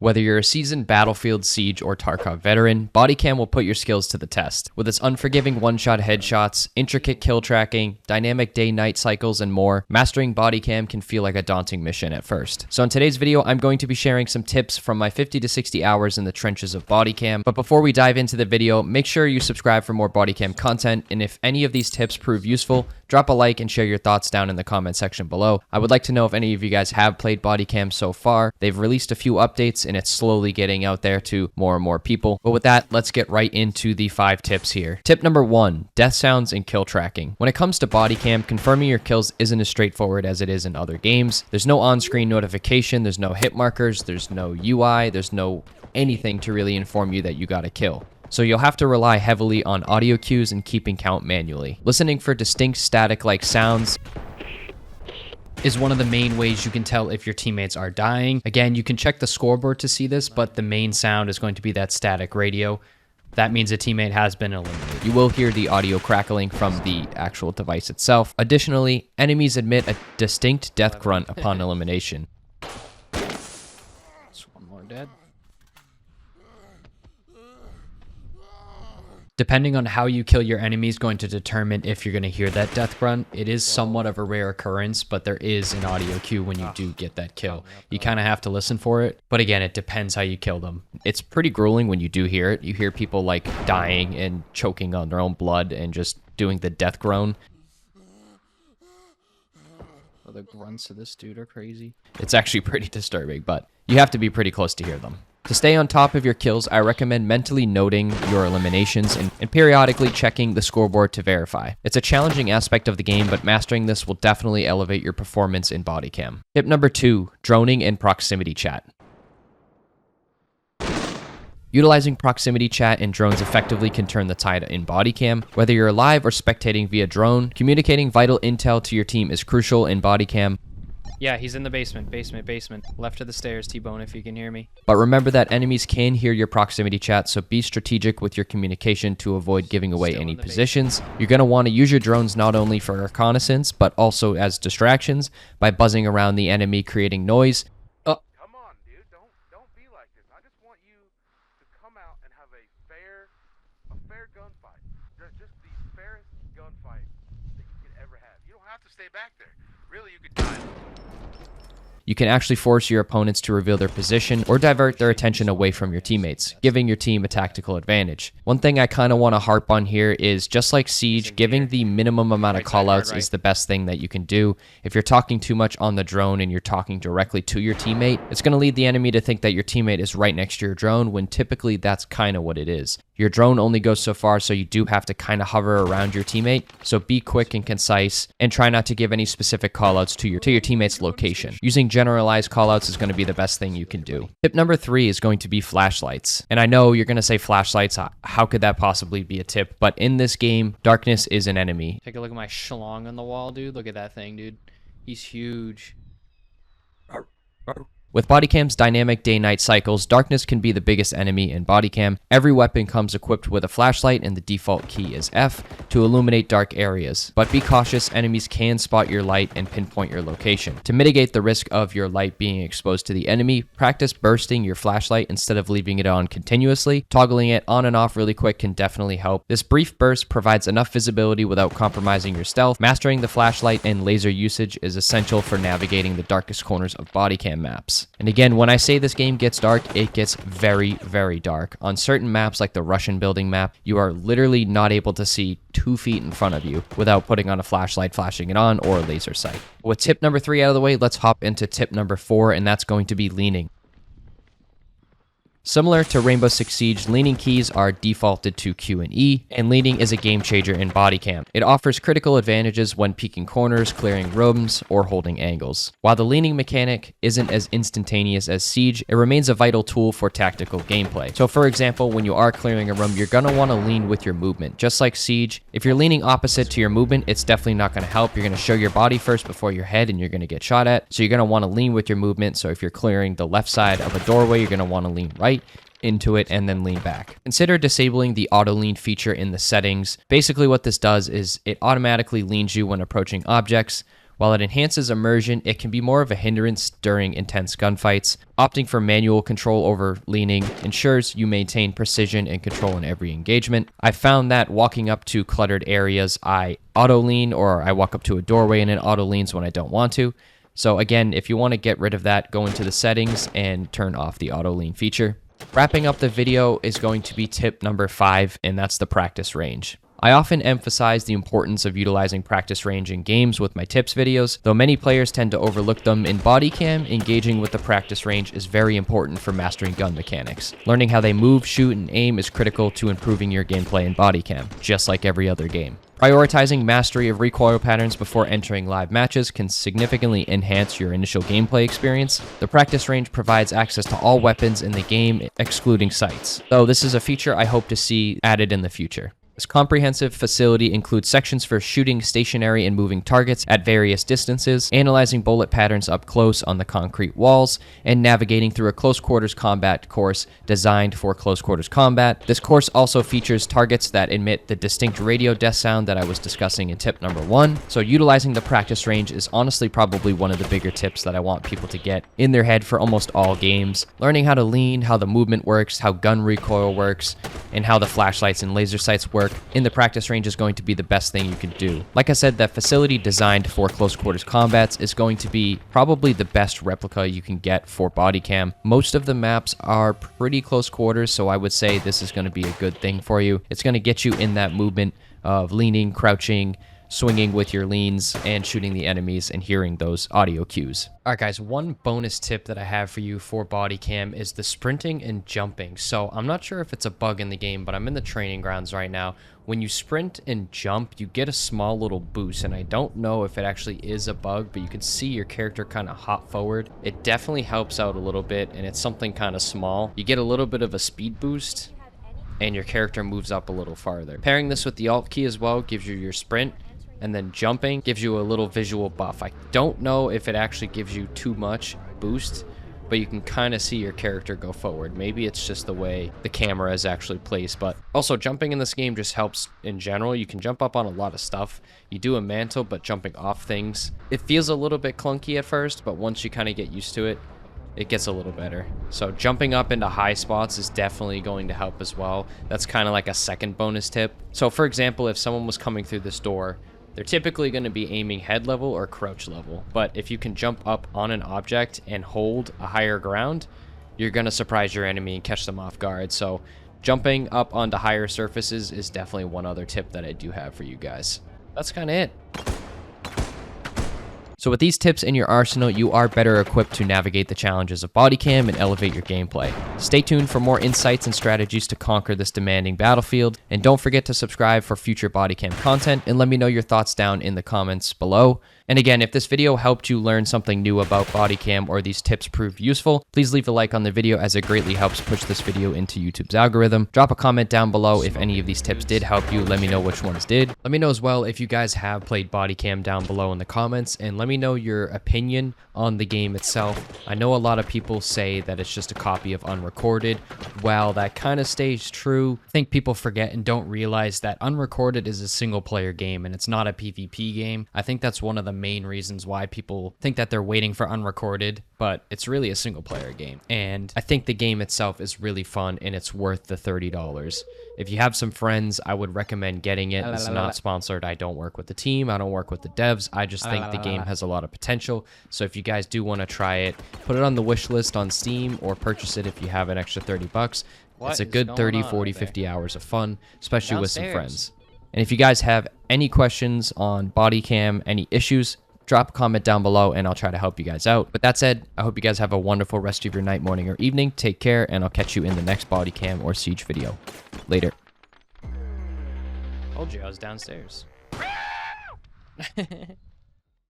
Whether you're a seasoned Battlefield, Siege, or Tarkov veteran, Bodycam will put your skills to the test. With its unforgiving one-shot headshots, intricate kill tracking, dynamic day-night cycles, and more, mastering Bodycam can feel like a daunting mission at first. So in today's video, I'm going to be sharing some tips from my 50 to 60 hours in the trenches of Bodycam. But before we dive into the video, make sure you subscribe for more Bodycam content, and if any of these tips prove useful, drop a like and share your thoughts down in the comment section below. I would like to know if any of you guys have played Bodycam so far. They've released a few updates, and it's slowly getting out there to more and more people. But with that, let's get right into the 5 tips here. Tip number 1, death sounds and kill tracking. When it comes to Bodycam, confirming your kills isn't as straightforward as it is in other games. There's no on-screen notification, there's no hit markers, there's no UI, there's no anything to really inform you that you got a kill. So you'll have to rely heavily on audio cues and keeping count manually. Listening for distinct static-like sounds is one of the main ways you can tell if your teammates are dying. Again, you can check the scoreboard to see this, but the main sound is going to be that static radio. That means a teammate has been eliminated. You will hear the audio crackling from the actual device itself. Additionally, enemies emit a distinct death grunt upon elimination. That's one more dead. Depending on how you kill your enemy is going to determine if you're going to hear that death grunt. It is somewhat of a rare occurrence, but there is an audio cue when you do get that kill. You kind of have to listen for it, but again, it depends how you kill them. It's pretty grueling when you do hear it. You hear people like dying and choking on their own blood and just doing the death groan. Oh, the grunts of this dude are crazy. It's actually pretty disturbing, but you have to be pretty close to hear them. To stay on top of your kills, I recommend mentally noting your eliminations and periodically checking the scoreboard to verify. It's a challenging aspect of the game, but mastering this will definitely elevate your performance in Bodycam. Tip number 2, droning and proximity chat. Utilizing proximity chat and drones effectively can turn the tide in Bodycam. Whether you're live or spectating via drone, communicating vital intel to your team is crucial in Bodycam. Yeah, he's in the basement. Left of the stairs, T-Bone, if you can hear me. But remember that enemies can hear your proximity chat, so be strategic with your communication to avoid giving away any positions. You're going to want to use your drones not only for reconnaissance, but also as distractions by buzzing around the enemy, creating noise. Come on, dude. Don't be like this. I just want you to come out and have a fair gunfight. Just the fairest gunfight that you could ever have. You don't have to stay back there. Really, you could die. You can actually force your opponents to reveal their position or divert their attention away from your teammates, giving your team a tactical advantage. One thing I kind of want to harp on here is, just like Siege, giving the minimum amount of callouts is the best thing that you can do. If you're talking too much on the drone and you're talking directly to your teammate, it's going to lead the enemy to think that your teammate is right next to your drone, when typically that's kind of what it is. Your drone only goes so far, so you do have to kind of hover around your teammate. So be quick and concise, and try not to give any specific callouts to your teammate's location. Using generalized callouts is going to be the best thing you can do. Tip number 3 is going to be flashlights. And I know you're going to say flashlights, how could that possibly be a tip? But in this game, darkness is an enemy. Take a look at my schlong on the wall, dude. Look at that thing, dude. He's huge. With Bodycam's dynamic day-night cycles, darkness can be the biggest enemy in Bodycam. Every weapon comes equipped with a flashlight, and the default key is F to illuminate dark areas. But be cautious, enemies can spot your light and pinpoint your location. To mitigate the risk of your light being exposed to the enemy, practice bursting your flashlight instead of leaving it on continuously. Toggling it on and off really quick can definitely help. This brief burst provides enough visibility without compromising your stealth. Mastering the flashlight and laser usage is essential for navigating the darkest corners of Bodycam maps. And again, when I say this game gets dark, it gets very, very dark. On certain maps, like the Russian building map, you are literally not able to see 2 feet in front of you without putting on a flashlight, flashing it on, or a laser sight. With tip number 3 out of the way, let's hop into tip number 4, and that's going to be leaning. Similar to Rainbow Six Siege, leaning keys are defaulted to Q and E, and leaning is a game changer in Bodycam. It offers critical advantages when peeking corners, clearing rooms, or holding angles. While the leaning mechanic isn't as instantaneous as Siege, it remains a vital tool for tactical gameplay. So for example, when you are clearing a room, you're going to want to lean with your movement. Just like Siege, if you're leaning opposite to your movement, it's definitely not going to help. You're going to show your body first before your head, and you're going to get shot at. So you're going to want to lean with your movement. So if you're clearing the left side of a doorway, you're going to want to lean right into it and then lean back. Consider disabling the auto lean feature in the settings. Basically what this does is it automatically leans you when approaching objects. While it enhances immersion, it can be more of a hindrance during intense gunfights. Opting for manual control over leaning ensures you maintain precision and control in every engagement. I found that walking up to cluttered areas, I auto-lean, or I walk up to a doorway and it auto-leans when I don't want to. So again, if you want to get rid of that, go into the settings and turn off the auto-lean feature. Wrapping up the video is going to be tip number 5, and that's the practice range. I often emphasize the importance of utilizing practice range in games with my tips videos. Though many players tend to overlook them in Bodycam, engaging with the practice range is very important for mastering gun mechanics. Learning how they move, shoot, and aim is critical to improving your gameplay in Bodycam, just like every other game. Prioritizing mastery of recoil patterns before entering live matches can significantly enhance your initial gameplay experience. The practice range provides access to all weapons in the game, excluding sights, though this is a feature I hope to see added in the future. This comprehensive facility includes sections for shooting stationary and moving targets at various distances, analyzing bullet patterns up close on the concrete walls, and navigating through a close quarters combat course designed for close quarters combat. This course also features targets that emit the distinct radio death sound that I was discussing in tip number 1. So utilizing the practice range is honestly probably one of the bigger tips that I want people to get in their head for almost all games. Learning how to lean, how the movement works, how gun recoil works, and how the flashlights and laser sights work in the practice range is going to be the best thing you can do. Like I said, that facility designed for close quarters combats is going to be probably the best replica you can get for Bodycam. Most of the maps are pretty close quarters, so I would say this is going to be a good thing for you. It's going to get you in that movement of leaning, crouching, swinging with your leans, and shooting the enemies and hearing those audio cues. All right, guys, one bonus tip that I have for you for Bodycam is the sprinting and jumping. So I'm not sure if it's a bug in the game, but I'm in the training grounds right now. When you sprint and jump, you get a small little boost, and I don't know if it actually is a bug, but you can see your character kind of hop forward. It definitely helps out a little bit, and it's something kind of small. You get a little bit of a speed boost, and your character moves up a little farther. Pairing this with the Alt key as well gives you your sprint, and then jumping gives you a little visual buff. I don't know if it actually gives you too much boost, but you can kind of see your character go forward. Maybe it's just the way the camera is actually placed, but also jumping in this game just helps in general. You can jump up on a lot of stuff. You do a mantle, but jumping off things, it feels a little bit clunky at first, but once you kind of get used to it, it gets a little better. So jumping up into high spots is definitely going to help as well. That's kind of like a second bonus tip. So for example, if someone was coming through this door, they're typically going to be aiming head level or crouch level, but if you can jump up on an object and hold a higher ground, you're going to surprise your enemy and catch them off guard. So jumping up onto higher surfaces is definitely one other tip that I do have for you guys. That's kind of it. So with these tips in your arsenal, you are better equipped to navigate the challenges of Bodycam and elevate your gameplay. Stay tuned for more insights and strategies to conquer this demanding battlefield, and don't forget to subscribe for future Bodycam content, and let me know your thoughts down in the comments below. And again, if this video helped you learn something new about Bodycam or these tips proved useful, please leave a like on the video as it greatly helps push this video into YouTube's algorithm. Drop a comment down below if any of these tips did help you. Let me know which ones did. Let me know as well if you guys have played Bodycam down below in the comments, and let me know your opinion on the game itself. I know a lot of people say that it's just a copy of Unrecorded. Well, that kind of stays true. I think people forget and don't realize that Unrecorded is a single player game and it's not a PvP game. I think that's one of the main reasons why people think that they're waiting for Unrecorded, but it's really a single player game. And I think the game itself is really fun and it's worth the $30. If you have some friends, I would recommend getting it. It's not sponsored. I don't work with the team. I don't work with the devs. I just think the game has a lot of potential. So if you guys do want to try it, put it on the wish list on Steam or purchase it if you have an extra 30 bucks. It's a good 30, 40, 50 hours of fun, especially with some friends. And if you guys have any questions on Bodycam, any issues, drop a comment down below and I'll try to help you guys out. With that said, I hope you guys have a wonderful rest of your night, morning, or evening. Take care, and I'll catch you in the next Bodycam or Siege video. Later. Told you I was downstairs.